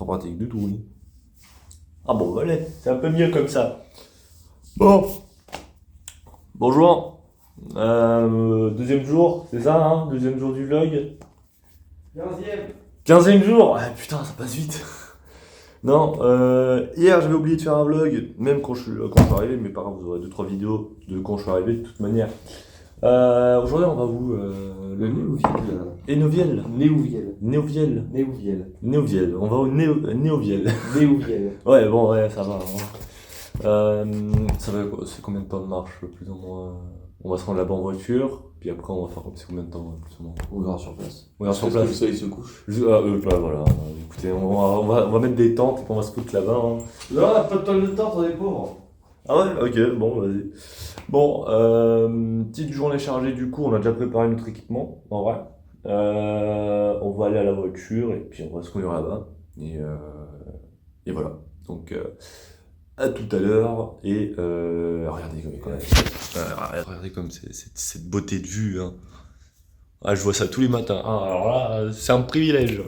pas pratique du tout. Oui. Ah bon, allez, c'est un peu mieux comme ça. Bon, bonjour. Deuxième jour, c'est ça, hein? Deuxième jour du vlog. 15e jour. Ah, putain, ça passe vite. Non, hier j'avais oublié de faire un vlog, même quand je suis arrivé, mais pas grave, vous aurez 2-3 vidéos de quand je suis arrivé de toute manière. Aujourd'hui on va vous... Le Néouviel. Énoviel. Néouviel. Néoviel. Néouviel. Néoviel. On va au Néoviel. Néouviel. Ouais, bon, ouais, ça va. Ça va, c'est combien de temps de marche, plus ou moins? On va se rendre là-bas en voiture, puis après on va faire c'est combien de temps, plus ou moins? On verra sur place. On verra sur Parce que place. le soleil se couche. Bah, voilà, écoutez, on va mettre des tentes et puis on va se foutre là-bas. Hein. Non, on a pas de temps de temps, on est pauvres. Ah ouais, ok, bon, vas-y. Bon, petite journée chargée du coup, on a déjà préparé notre équipement, en vrai. On va aller à la voiture et puis on va se conduire là-bas. Et voilà. Donc, à tout à l'heure. Et regardez comme c'est cette beauté de vue. Hein. Ah, je vois ça tous les matins. Ah, alors là, c'est un privilège.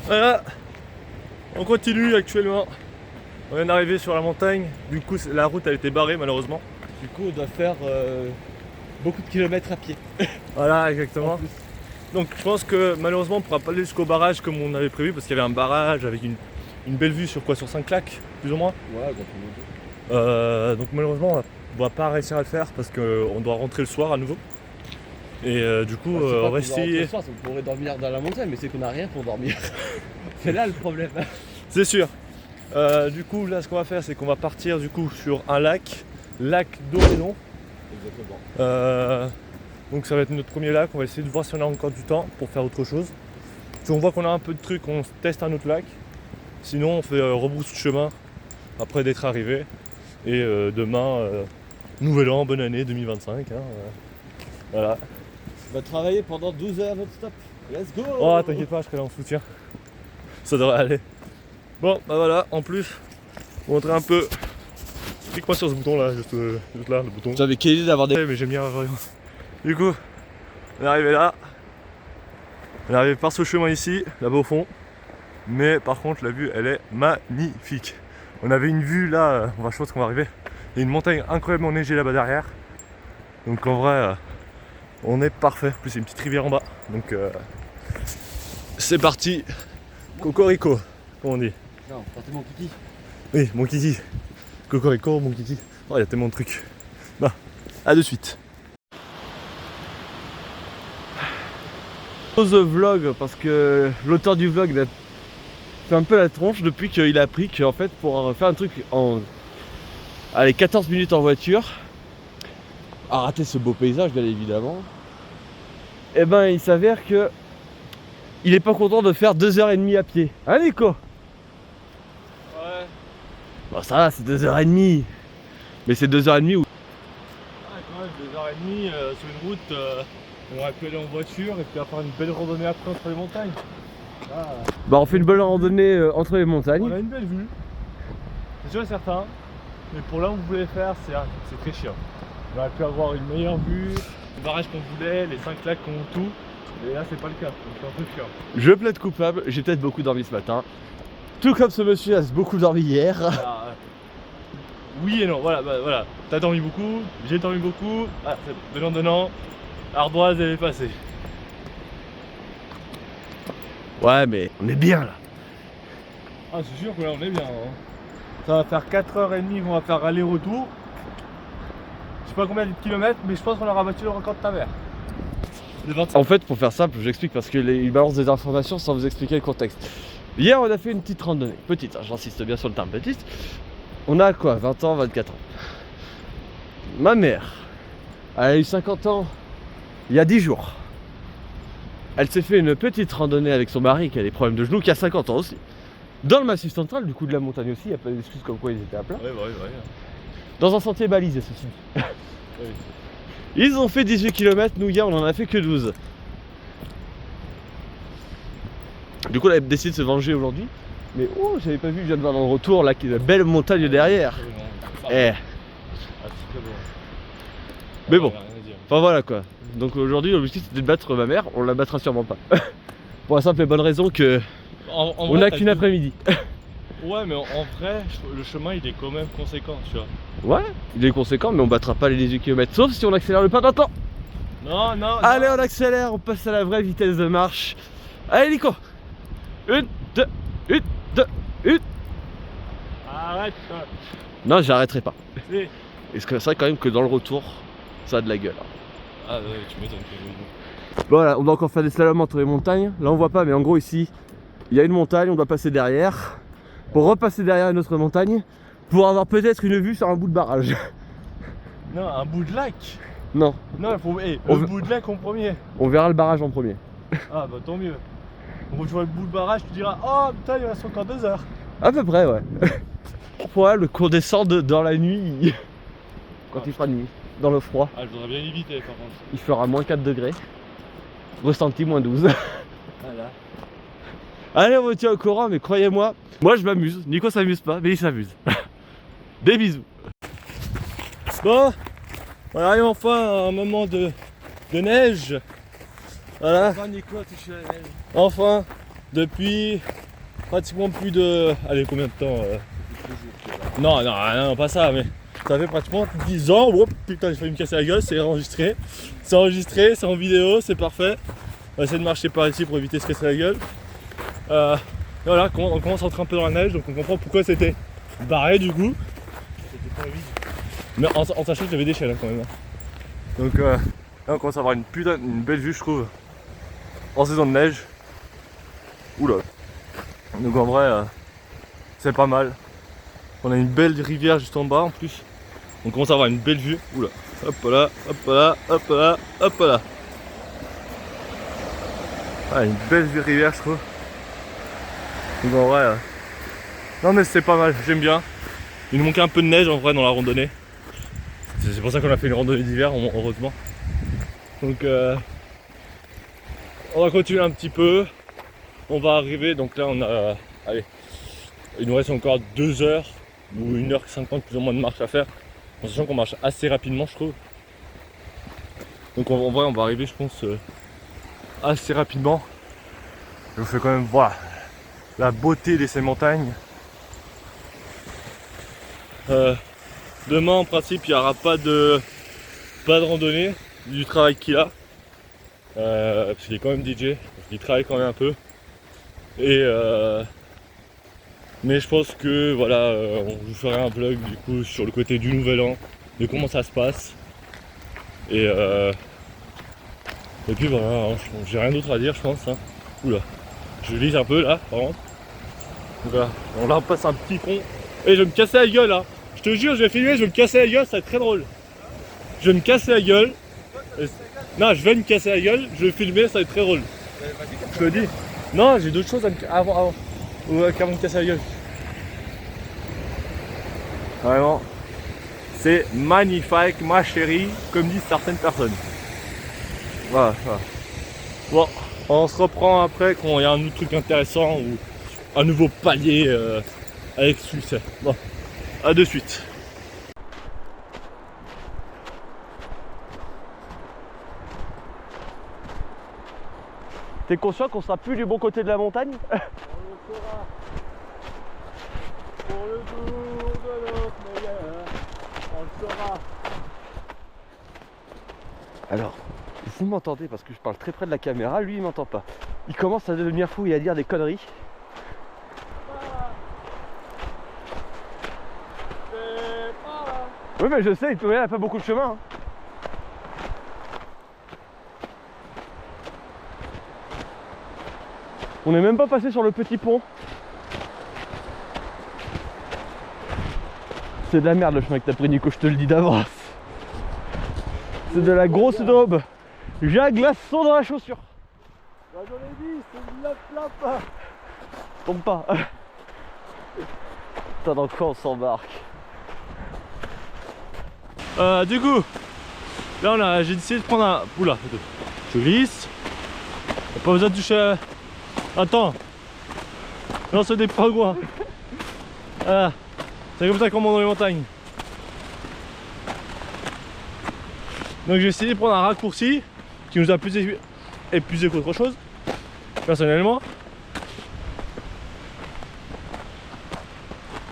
Voilà, on continue actuellement. On vient d'arriver sur la montagne, du coup la route a été barrée malheureusement. Du coup, on doit faire beaucoup de kilomètres à pied. Voilà, exactement. Donc je pense que malheureusement on ne pourra pas aller jusqu'au barrage comme on avait prévu parce qu'il y avait un barrage avec une belle vue sur quoi? Sur 5 lacs, plus ou moins. Voilà, grosso Donc malheureusement on va pas réussir à le faire parce qu'on doit rentrer le soir à nouveau. Et du coup on va essayer... On pourrait dormir dans la montagne, mais c'est qu'on n'a rien pour dormir. C'est là le problème. C'est sûr. Du coup là ce qu'on va faire c'est qu'on va partir du coup sur un lac d'Orénon. Exactement. Donc ça va être notre premier lac, on va essayer de voir si on a encore du temps pour faire autre chose. Si on voit qu'on a un peu de trucs, on teste un autre lac. Sinon on fait rebrousse chemin après d'être arrivé. Et demain, nouvel an, bonne année 2025. Hein, voilà. On va travailler pendant 12 heures non-stop. Let's go. Oh t'inquiète pas, je serai là en soutien. Ça devrait aller. Bon bah voilà, en plus, pour montrer un peu. Clique-moi sur ce bouton là, juste là, le bouton. J'avais quelle idée d'avoir des... Mais j'aime bien. Du coup, on est arrivé là. On est arrivé par ce chemin ici, là-bas au fond. Mais par contre, la vue, elle est magnifique. On avait une vue là, je pense qu'on va arriver. Il y a une montagne incroyablement enneigée là-bas derrière. Donc en vrai, on est parfait. En plus, il y a une petite rivière en bas. Donc c'est parti. Cocorico, comme on dit. Non, partez mon kiki. Oui, mon kiki. Cocorico, mon kiki. Oh, il y a tellement de trucs. Bah, à de suite. Pause vlog parce que l'auteur du vlog a fait un peu la tronche depuis qu'il a appris qu'en fait pour faire un truc en 14 minutes en voiture, à rater ce beau paysage bien évidemment, et ben il s'avère que il est pas content de faire 2h30 à pied. Hein Nico? Ouais. Bon ça va, c'est 2h30. Mais c'est 2h30 où... Ah, quand même, 2h30 sur une route, on aurait pu aller en voiture et puis faire une belle randonnée après entre les montagnes. Ah. Bah on fait une belle randonnée entre les montagnes. On a une belle vue, c'est sûr et certain, mais pour là où vous voulez faire, c'est très chiant. On aurait pu avoir une meilleure vue, le barrage qu'on voulait, les 5 lacs qu'on tout, et là c'est pas le cas, donc c'est un peu chiant. Je plaide coupable, j'ai peut-être beaucoup dormi ce matin. Tout comme ce monsieur a beaucoup dormi hier. Alors, oui et non, voilà, bah, voilà. T'as dormi beaucoup, j'ai dormi beaucoup, ah, c'est donnant, ardoise elle est passée. Ouais mais on est bien là. Ah c'est sûr que là on est bien. Hein. Ça va faire 4h30 qu'on va faire aller-retour. Je sais pas combien de kilomètres, mais je pense qu'on aura battu le record de ta mère. En fait pour faire simple, j'explique parce qu'il balance des informations sans vous expliquer le contexte. Hier on a fait une petite randonnée, petite, hein, j'insiste bien sur le terme petite. On a quoi, 20 ans, 24 ans. Ma mère, elle a eu 50 ans il y a 10 jours. Elle s'est fait une petite randonnée avec son mari qui a des problèmes de genoux, qui a 50 ans aussi. Dans le massif central, du coup de la montagne aussi, il n'y a pas d'excuses comme quoi ils étaient à plat. Ouais. Dans un sentier balisé, ceci dit. Oui. Ils ont fait 18 km, nous hier on en a fait que 12. Du coup, elle a décidé de se venger aujourd'hui. Mais oh, j'avais pas vu, je viens de voir dans le retour là, qu'il y a une belle montagne derrière. Eh. Mais bon, enfin voilà quoi. Donc aujourd'hui, l'objectif c'était de battre ma mère, on la battra sûrement pas. Pour la simple et bonne raison que On vrai, a t'as qu'une tout. après-midi. Ouais, mais en vrai, le chemin il est quand même conséquent, tu vois. Ouais, il est conséquent, mais on battra pas les 18 km. Sauf si on accélère le pas d'un temps. Non, non, Allez, non. on accélère, on passe à la vraie vitesse de marche. Allez, Nico. 1, 2, 1, 2, 1. Arrête. Non, j'arrêterai pas. Si. Et c'est vrai quand même que dans le retour, ça a de la gueule. Ah ouais, tu m'étonnes. Voilà, on doit encore faire des slaloms entre les montagnes. Là, on voit pas, mais en gros, ici, il y a une montagne, on doit passer derrière. Pour repasser derrière une autre montagne, pour avoir peut-être une vue sur un bout de barrage. Non, un bout de lac. Non, Non, il faut. On le veut- bout de lac en premier. on verra le barrage en premier. Ah bah tant mieux. Quand tu vois le bout de barrage, tu diras oh putain, il reste encore 2 heures. À peu près, ouais. Voilà, qu'on descende dans la nuit. Quand il fera nuit, dans le froid. Ah, je voudrais bien éviter par contre. Il fera moins 4 degrés. Ressenti moins 12. Voilà. Allez, on vous tient au courant, mais croyez-moi, moi je m'amuse. Nico s'amuse pas, mais il s'amuse. Des bisous. Bon, on arrive enfin à un moment de neige. Voilà. Enfin, depuis pratiquement plus de. Allez, combien de temps Non, non, non, pas ça, mais ça fait pratiquement 10 ans. Oh putain, j'ai failli me casser la gueule, c'est enregistré. C'est enregistré, c'est en vidéo, c'est parfait. On va essayer de marcher par ici pour éviter de se casser la gueule. Voilà, on commence à entrer un peu dans la neige, donc on comprend pourquoi c'était barré du coup. C'était pas évident. Mais en sachant que j'avais des chaînes quand même. Donc là on commence à avoir une belle vue je trouve. En saison de neige. Oula. Donc en vrai c'est pas mal. On a une belle rivière juste en bas en plus. On commence à avoir une belle vue. Oula. Hop là, hop là, hop là, hop là. Ah, une belle vue rivière je trouve. Donc en vrai non mais c'est pas mal, j'aime bien. Il nous manquait un peu de neige en vrai dans la randonnée. C'est pour ça qu'on a fait une randonnée d'hiver heureusement. Donc on va continuer un petit peu. On va arriver, donc là on a. Allez, il nous reste encore 2 heures ou 1h50 plus ou moins de marche à faire. En sachant qu'on marche assez rapidement je trouve. Donc en vrai on va arriver je pense assez rapidement. Je vous fais quand même voir la beauté de ces montagnes. Demain en principe il n'y aura pas de randonnée du travail qu'il a. Parce qu'il est quand même DJ, donc il travaille quand même un peu. Et mais je pense que voilà, on vous ferait un vlog du coup sur le côté du nouvel an, de comment ça se passe. Et puis voilà, hein, j'ai rien d'autre à dire je pense. Hein. Oula, je lise un peu là par contre. Donc voilà, là on passe un petit pont. Et je vais me casser la gueule là. Je te jure, je vais filmer, je vais me casser la gueule, ça va être très drôle. Je vais me casser la gueule. Non, je vais me casser la gueule, je vais filmer, ça va être très drôle. Je te le dis. Non, j'ai d'autres choses avant qu'avant de me casser la gueule. Vraiment, c'est magnifique, ma chérie, comme disent certaines personnes. Voilà, voilà. Bon, on se reprend après quand il y a un autre truc intéressant ou un nouveau palier avec succès. Bon, à de suite. T'es conscient qu'on sera plus du bon côté de la montagne? On le saura. Pour le jour de notre meilleur, on le saura. Alors, vous m'entendez parce que je parle très près de la caméra, lui il m'entend pas. Il commence à devenir fou et à dire des conneries. Oui mais je sais, il n'y a pas beaucoup de chemin. Hein. On n'est même pas passé sur le petit pont. C'est de la merde le chemin que t'as pris Nico, je te le dis d'avance. C'est de la grosse daube. J'ai un glaçon dans la chaussure. Bah, j'en ai dit, c'est de la plape. Tombe pas. Putain, dans quoi on s'embarque? Du coup, là j'ai décidé de prendre un. Oula, je glisse. Y'a pas besoin de toucher. Attends. Non, ce n'est pas loin. Voilà. C'est comme ça qu'on monte dans les montagnes. Donc j'ai essayé de prendre un raccourci qui nous a plus épuisé qu'autre chose, personnellement.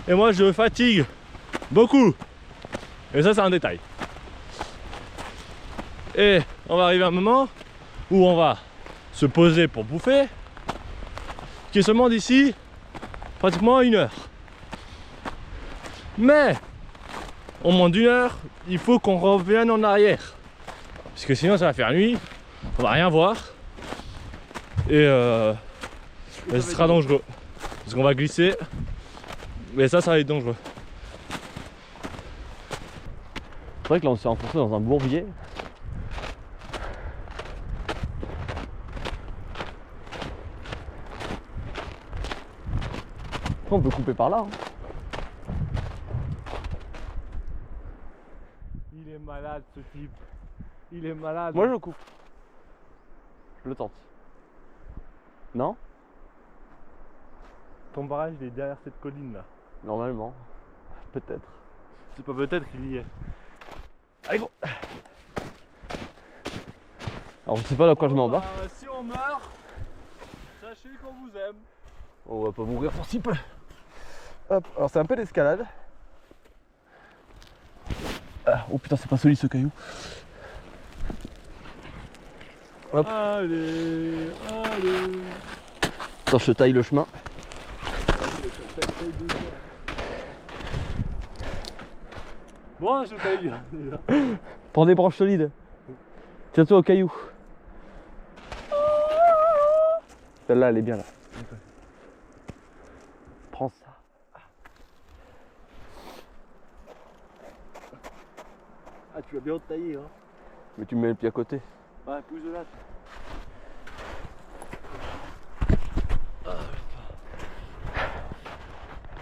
et moi je fatigue beaucoup. Et ça c'est un détail. Et on va arriver à un moment où on va se poser pour bouffer, qui est seulement d'ici pratiquement 1 heure. Mais au moins d'1 heure, il faut qu'on revienne en arrière. Parce que sinon ça va faire nuit, on va rien voir. Et ce sera dangereux. Parce qu'on va glisser. Mais ça va être dangereux. C'est vrai que là on s'est enfoncé dans un bourbier. On peut couper par là. Hein. Il est malade ce type. Il est malade. Moi je coupe. Je le tente. Non? Ton barrage il est derrière cette colline là. Normalement. Peut-être. C'est pas peut-être qu'il y est. Allez go. Alors je sais pas dans quoi je m'embarque. Si on meurt, sachez qu'on vous aime. On va pas mourir pour si peu. Hop, alors c'est un peu d'escalade. Ah, oh putain c'est pas solide ce caillou. Hop. Allez, allez. Attends, je te taille le chemin. Bon, je taille. Prends des branches solides. Tiens-toi au caillou. Celle-là, elle est bien là. Prends ça. Ah, tu vas bien te tailler, hein. Mais tu me mets le pied à côté. Ouais, pousse de là.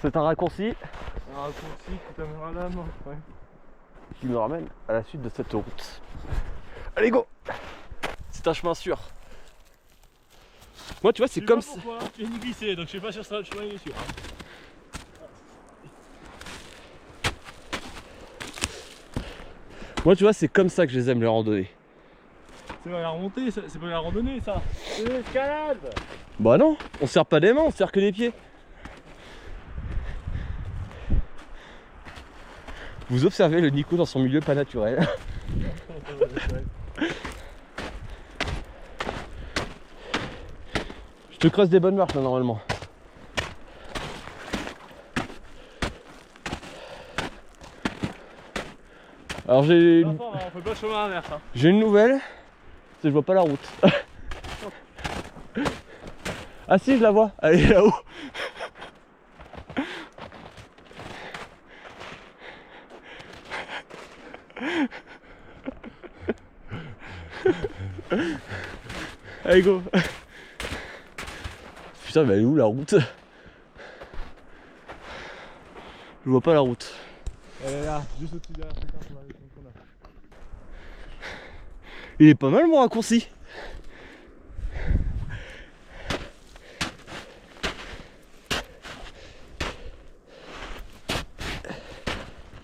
C'est un raccourci Un raccourci qui t'amènera là, non? Ouais. qui me ramène à la suite de cette route. Allez go. C'est un chemin sûr. Moi tu vois c'est comme ça. Tu es ni glissé, donc je sais pas sur ça, le chemin il est sûr. Hein. Moi tu vois c'est comme ça que je les aime les randonnées. C'est pas la remontée, c'est pas la randonnée ça. C'est l'escalade. Bah non, on serre pas des mains, on serre que les pieds. Vous observez le Nico dans son milieu pas naturel. Je te creuse des bonnes marches là normalement. Alors j'ai On fait pas le chemin inverse. Hein. j'ai une nouvelle, c'est que je vois pas la route. Ah si je la vois, elle est là-haut. Allez go. Putain mais elle est où la route? Je vois pas la route. Elle est là, juste au-dessus derrière cet arbre là, qu'on a. Il est pas mal mon raccourci.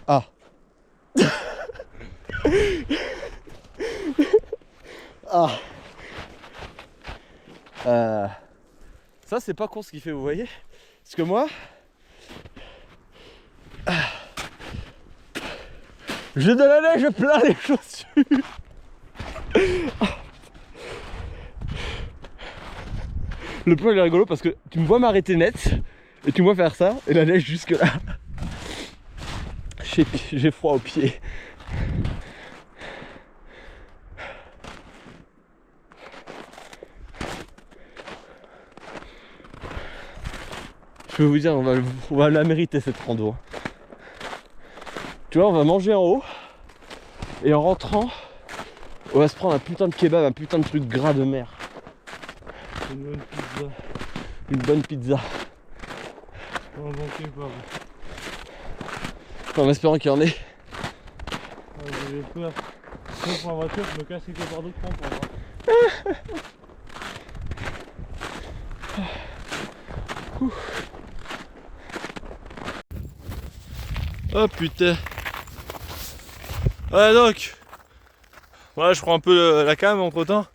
Ah. Ah. Ça c'est pas con ce qu'il fait, vous voyez? Parce que moi j'ai de la neige plein les chaussures. Le plan il est rigolo parce que tu me vois m'arrêter net et tu me vois faire ça et la neige jusque là. J'ai froid aux pieds. Je peux vous dire, on va la mériter cette rando. Tu vois, on va manger en haut et en rentrant, on va se prendre un putain de kebab, un putain de truc gras de mer. Une bonne pizza. Une bonne pizza. Un bon kebab. En espérant qu'il y en ait. Ah, j'ai peur. Si je prends la voiture, je me casse quelque part d'autre pour en prendre. Oh putain. Ouais donc. Voilà, je prends un peu la cam entre temps.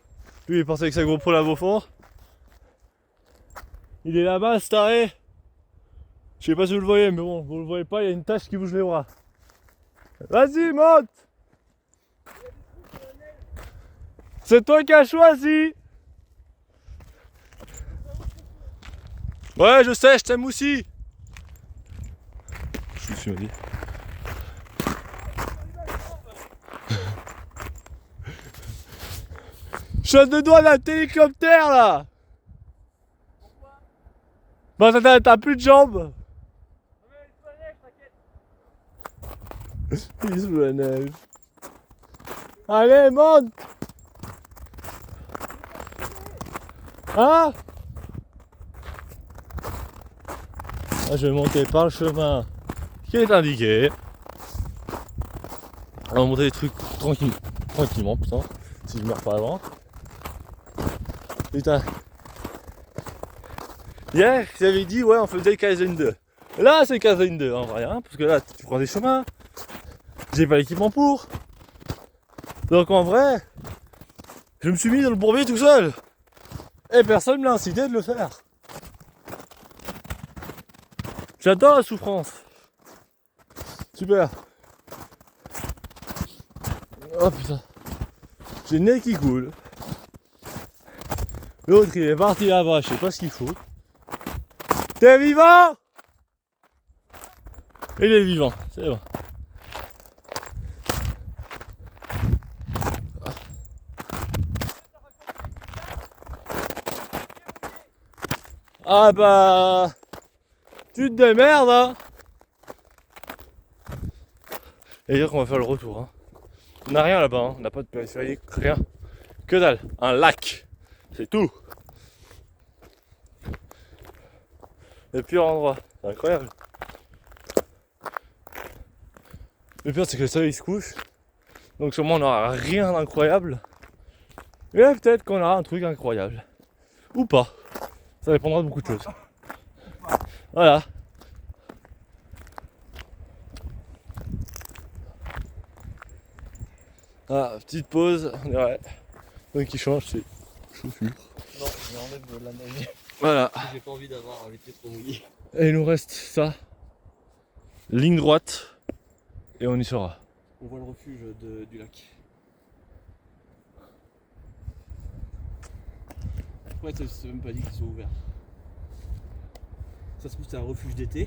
Lui il est parti avec sa GoPro là au fond. Il est là-bas, ce taré. Je sais pas si vous le voyez, mais bon, vous le voyez pas, il y a une tache qui bouge les bras. Vas-y, monte! C'est toi qui as choisi! Ouais, je sais, je t'aime aussi! Je me suis dit. Je suis à deux doigts d'un hélicoptère là! Bah t'as plus de jambes! Il sous la neige. Allez, monte! Hein? Ah, je vais monter par le chemin qui est indiqué. On va monter des trucs tranquillement, putain, si je meurs pas avant. Putain. Hier, j'avais dit, ouais, on faisait Kaizen 2. Là, c'est Kaizen 2 en vrai, hein, parce que là, tu prends des chemins. J'ai pas l'équipement pour. Donc en vrai, je me suis mis dans le bourbier tout seul. Et personne ne m'a incité de le faire. J'adore la souffrance. Super. Oh putain. J'ai le nez qui coule. L'autre il est parti là-bas, je sais pas ce qu'il faut. T'es vivant? Il est vivant, c'est bon. Ah bah... Tu te démerdes hein. Et dire qu'on va faire le retour hein. On n'a rien là-bas, hein. On n'a pas de périphérique, rien. Que dalle, un lac. C'est tout. Le pire endroit, c'est incroyable. Le pire c'est que le soleil se couche. Donc sûrement on n'aura rien d'incroyable. Mais peut-être qu'on aura un truc incroyable. Ou pas. Ça dépendra de beaucoup de choses. Voilà. Ah, petite pause, on dirait. Donc il change ses chaussures. Non, j'enlève de la neige. Voilà. J'ai pas envie d'avoir les pieds trop mouillés. Et il nous reste ça. Ligne droite. Et on y sera. On voit le refuge du lac. Ouais, c'est même pas dit qu'ils sont ouverts. Ça se trouve c'est un refuge d'été.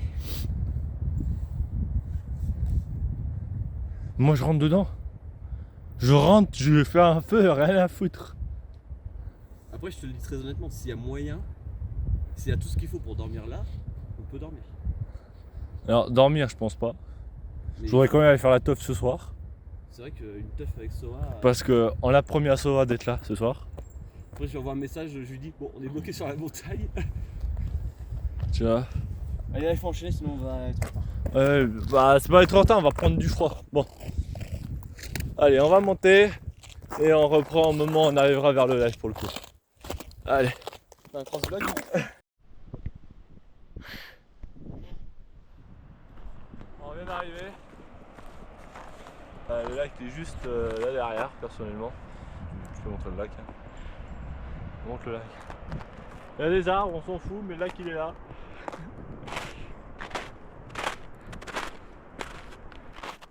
Moi je rentre dedans. Je rentre, je vais faire un feu, rien à foutre. Après je te le dis très honnêtement, s'il y a moyen, s'il y a tout ce qu'il faut pour dormir là, on peut dormir. Alors dormir je pense pas. Mais Je voudrais quand même aller faire la teuf ce soir. c'est vrai qu'une teuf avec Sova. Parce que on a promis à Sova d'être là ce soir. Après je lui envoie un message, je lui dis bon on est bloqué sur la montagne. Tu vois. Allez là il faut enchaîner sinon on va être en retard. Bah c'est pas être en retard, on va prendre du froid. Bon. Allez, on va monter et on reprend au moment où on arrivera vers le lac pour le coup. Allez. T'as un cross-block. On vient d'arriver. Le lac est juste là derrière, personnellement. Je peux montrer le lac. Hein. Je montre le lac. Il y a des arbres, on s'en fout, mais le lac il est là.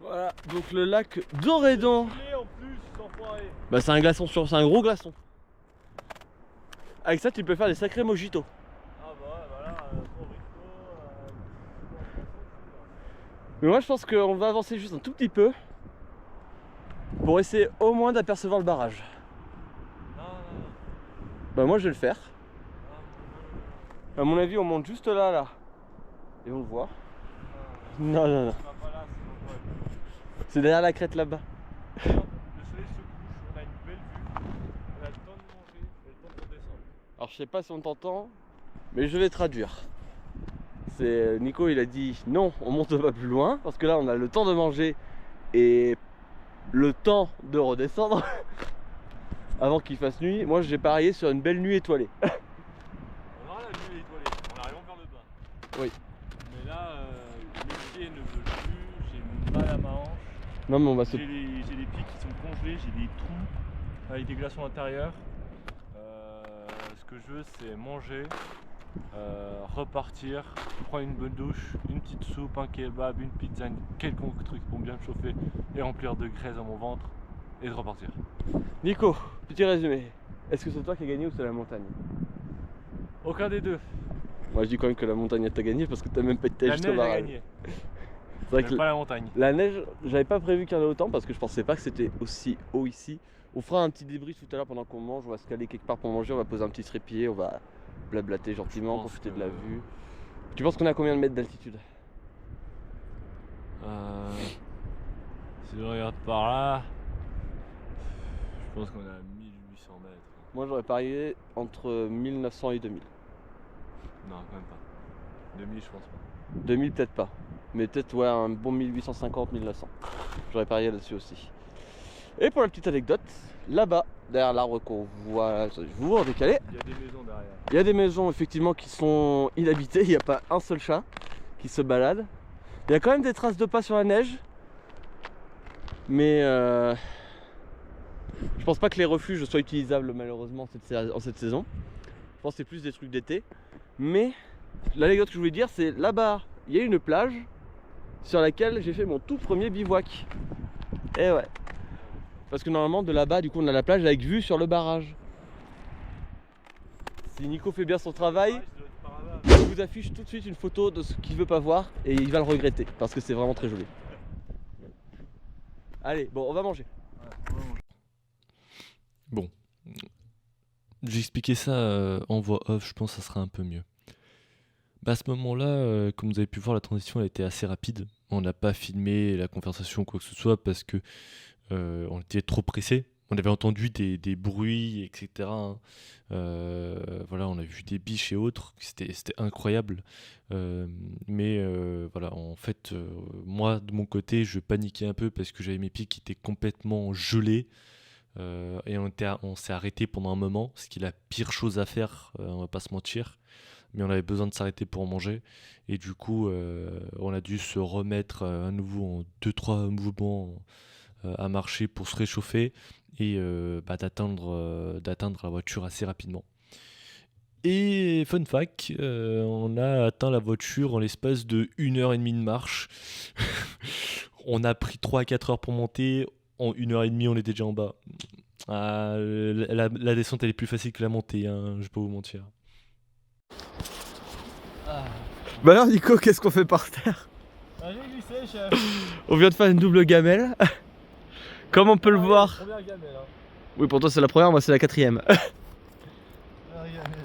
Voilà, donc le lac d'Orédan. En plus, enfoiré. Bah c'est un glaçon c'est un gros glaçon. Avec ça tu peux faire des sacrés mojitos. Ah bah ouais, voilà, Mais moi je pense qu'on va avancer juste un tout petit peu pour essayer au moins d'apercevoir le barrage. Non. Bah moi je vais le faire. À mon avis on monte juste là et on le voit. Non. C'est derrière la crête là-bas. Le soleil se couche, on a une belle vue, on a le temps de manger et le temps de redescendre. Alors je sais pas si on t'entend, mais je vais traduire. C'est Nico il a dit non on monte pas plus loin parce que là on a le temps de manger et le temps de redescendre avant qu'il fasse nuit. Moi j'ai parié sur une belle nuit étoilée. On aura la nuit étoilée, on arrive vers le bas. Oui. Mais là, mes pieds ne veulent plus, j'ai mal à ma hanche. Non mais on va se... J'ai les pieds qui sont congelés, j'ai des trous avec des glaçons à l'intérieur. Ce que je veux c'est manger, repartir, prendre une bonne douche, une petite soupe, un kebab, une pizza, une quelconque truc pour bien me chauffer et remplir de graisse dans mon ventre et de repartir. Nico, petit résumé. Est-ce que c'est toi qui as gagné ou c'est la montagne? Aucun des deux. Moi je dis quand même que la montagne a gagné parce que t'as même pas été La juste neige au a barrage. gagné, C'est vrai mais que pas la montagne. la neige, j'avais pas prévu qu'il y en ait autant parce que je pensais pas que c'était aussi haut ici. On fera un petit débrief tout à l'heure pendant qu'on mange, on va se caler quelque part pour manger, on va poser un petit trépied, on va blablater gentiment, pense profiter que- de la vue. Tu penses qu'on est à combien de mètres d'altitude? Si je regarde par là, je pense qu'on est à 1800 mètres. Moi j'aurais parié entre 1900 et 2000. Non, quand même pas. 2000, je pense pas. 2000 peut-être pas, mais peut-être ouais un bon 1850-1900. J'aurais parié là-dessus aussi. Et pour la petite anecdote, là-bas, derrière l'arbre qu'on voit, je vous vois en décalé, Il y a des maisons derrière. il y a des maisons effectivement qui sont inhabitées, il n'y a pas un seul chat qui se balade. Il y a quand même des traces de pas sur la neige, mais je pense pas que les refuges soient utilisables malheureusement en cette saison. Je pense que c'est plus des trucs d'été. Mais l'anecdote que je voulais dire, c'est là-bas, il y a une plage sur laquelle j'ai fait mon tout premier bivouac. Et ouais. Parce que normalement de là-bas, du coup, on a la plage avec vue sur le barrage. Si Nico fait bien son travail, il vous affiche tout de suite une photo de ce qu'il veut pas voir et il va le regretter parce que c'est vraiment très joli. Allez, bon, on va manger. Bon, j'ai expliqué ça en voix off, je pense que ça sera un peu mieux. Bah à ce moment-là, comme vous avez pu voir, la transition elle était assez rapide. On n'a pas filmé la conversation ou quoi que ce soit parce que on était trop pressés. On avait entendu des bruits, etc. hein. Voilà, on a vu des biches et autres, c'était incroyable. Mais voilà, en fait, moi de mon côté, je paniquais un peu parce que j'avais mes pieds qui étaient complètement gelés. Et on s'est arrêté pendant un moment, ce qui est la pire chose à faire, on va pas se mentir. Mais on avait besoin de s'arrêter pour manger. Et du coup, on a dû se remettre à nouveau en 2-3 mouvements à marcher pour se réchauffer et d'atteindre la voiture assez rapidement. Et fun fact, on a atteint la voiture en l'espace de 1h30 de marche. On a pris 3 à 4 heures pour monter. En 1h30, on était déjà en bas. La descente, elle est plus facile que la montée, hein, je vais pas vous mentir. Bah alors Nico, qu'est-ce qu'on fait par terre? J'ai glissé, chef. On vient de faire une double gamelle. Comme on peut le voir. Première gamelle, hein. Oui, pour toi c'est la première, moi c'est la quatrième. Première gamelle.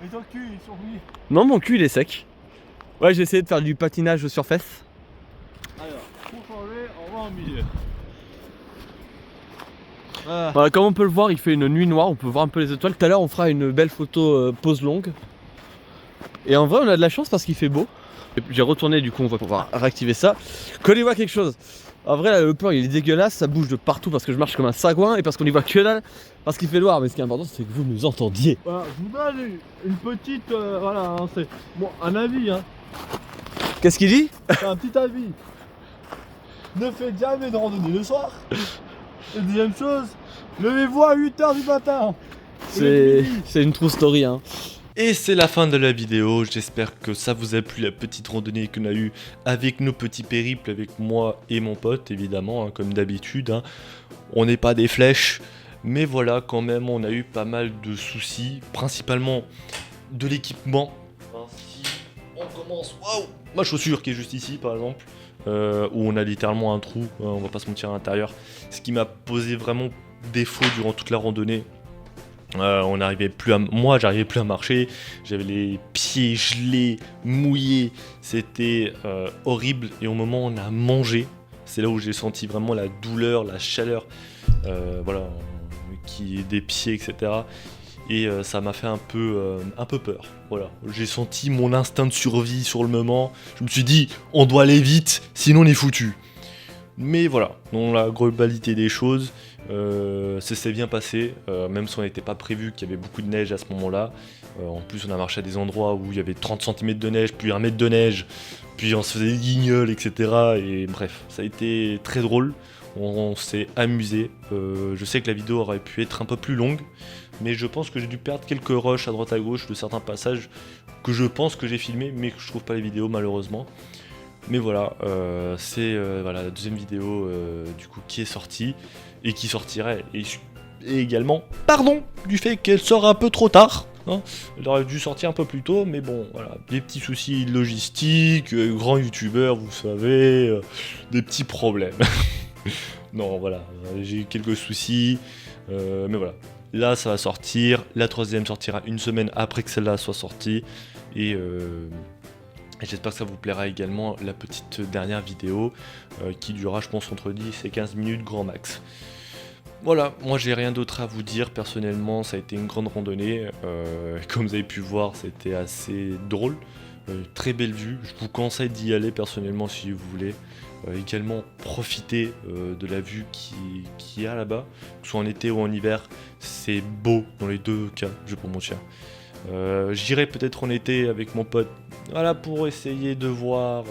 Et ton cul, il est survenu. Non, mon cul il est sec. Ouais, j'ai essayé de faire du patinage sur fesses. Alors, pour changer, on va en milieu. Voilà, comme on peut le voir, il fait une nuit noire, on peut voir un peu les étoiles. Tout à l'heure, on fera une belle photo pause longue. Et en vrai, on a de la chance parce qu'il fait beau. J'ai retourné, du coup, on va pouvoir réactiver ça. Collez-moi quelque chose. En vrai, là, le plan il est dégueulasse, ça bouge de partout parce que je marche comme un sagouin et parce qu'on y voit que dalle, parce qu'il fait noir. Mais ce qui est important, c'est que vous nous entendiez. Voilà, je vous donne une petite, voilà, hein, c'est bon, un avis, hein. Qu'est-ce qu'il dit? C'est un petit avis. Ne faites jamais de randonnée le soir. Et deuxième chose, levez-vous à 8h du matin. C'est une true story, hein. Et c'est la fin de la vidéo, j'espère que ça vous a plu la petite randonnée qu'on a eue avec nos petits périples, avec moi et mon pote évidemment, hein, comme d'habitude. Hein. On n'est pas des flèches, mais voilà quand même on a eu pas mal de soucis, principalement de l'équipement. Si on commence, waouh, ma chaussure qui est juste ici par exemple, où on a littéralement un trou, on va pas se mentir à l'intérieur, ce qui m'a posé vraiment défaut durant toute la randonnée. Moi j'arrivais plus à marcher, j'avais les pieds gelés, mouillés, c'était horrible. Et au moment où on a mangé, c'est là où j'ai senti vraiment la douleur, la chaleur, voilà, qui des pieds, etc. Et ça m'a fait un peu peur. Voilà, j'ai senti mon instinct de survie sur le moment. Je me suis dit, on doit aller vite, sinon on est foutu. Mais voilà, dans la globalité des choses, ça s'est bien passé, même si on n'était pas prévu qu'il y avait beaucoup de neige à ce moment-là. En plus, on a marché à des endroits où il y avait 30 cm de neige, puis 1 mètre de neige, puis on se faisait des guignols, etc. Et bref, ça a été très drôle, on s'est amusé. Je sais que la vidéo aurait pu être un peu plus longue, mais je pense que j'ai dû perdre quelques rushs à droite à gauche de certains passages que je pense que j'ai filmés, mais que je trouve pas les vidéos malheureusement. Mais voilà, c'est voilà, la deuxième vidéo du coup qui est sortie et qui sortirait. Et également, pardon, du fait qu'elle sort un peu trop tard. Hein. Elle aurait dû sortir un peu plus tôt, mais bon, voilà, des petits soucis logistiques, grand youtubeur, vous savez, des petits problèmes. Non, voilà, j'ai eu quelques soucis, mais voilà. Là, ça va sortir. La troisième sortira une semaine après que celle-là soit sortie. Et j'espère que ça vous plaira également, la petite dernière vidéo qui durera, je pense, entre 10 et 15 minutes grand max. Voilà, moi j'ai rien d'autre à vous dire. Personnellement, ça a été une grande randonnée. Comme vous avez pu voir, c'était assez drôle. Très belle vue. Je vous conseille d'y aller personnellement si vous voulez. Également profiter de la vue qui y a là-bas, que ce soit en été ou en hiver. C'est beau dans les deux cas, je vais pas mentir. J'irai peut-être en été avec mon pote, voilà, pour essayer de voir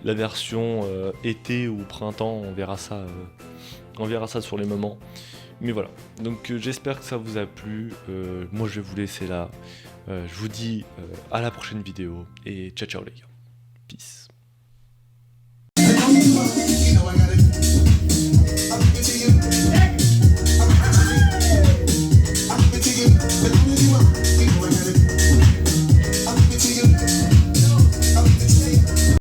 la version été ou printemps. On verra ça sur les moments. Mais voilà, donc j'espère que ça vous a plu. Moi je vais vous laisser là. Je vous dis à la prochaine vidéo et ciao ciao les gars. Peace.